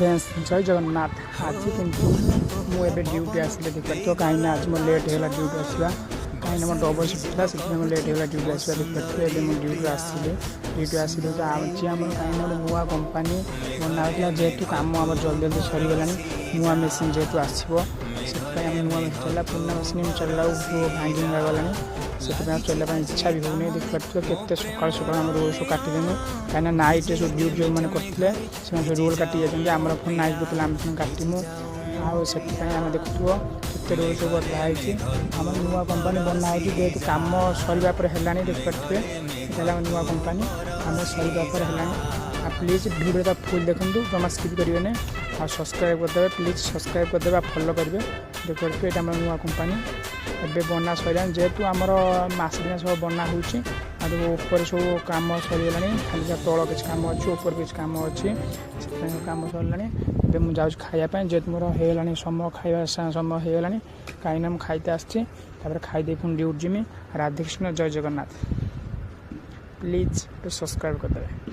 Friends जय जगन्नाथ। आज किंतु मुझे ड्यूटी आसिले देखिए कहीं आज मो लेट है ड्यूटी आसवा कहीं मोर डबल शिफ्ट था से लेट है ड्यूटी आसवा देखिए मुझे ड्यूटी आसिले तो आज आम कहीं नुआ कंपानी बना जेहेतु कम आम जल्दी जल्दी सरीगला नुआ मेसीन जेहेतु आसो से नुआ मेसीन चलला पुराना मेसीन चलला भांगी गला से चलने इच्छा भी होनी देखिए केते सकाल सकाल आम रोल सब काटिदेनु कहीं नाइट सब ड्यूटी जो मैंने करते से रोल काटी जाती आम पुणी नाइट को आम पुणी काटमु आम देखुव केते रोल सब बधाई आम नुआ कंपानी बनाई जेहेतु कम सरिया पर है देखिए नुआ कंपानी आम सरिया पर है प्लीज वीडियो फुल देखूँ जमा स्किप करेंगे आ सब्सक्राइब करदे प्लीज सब्सक्राइब करदे फॉलो करेंगे देखिए ये नुआ कंपानी एवं बना सर जेहेतु आमर मस दिन सब बना होपर सब कम सरीगला खाली तल किसी कम अच्छी ऊपर किसी कम अच्छी से कम सरला मुझे खायापी जेहेतु मोर होगा समय खाଇବା समय होगा कहीं मुझे खाइते आसती खाईदे पुणी ड्यूटी जिमी। राधेकृष्ण जय जगन्नाथ। प्लीज सब्सक्राइब करदे।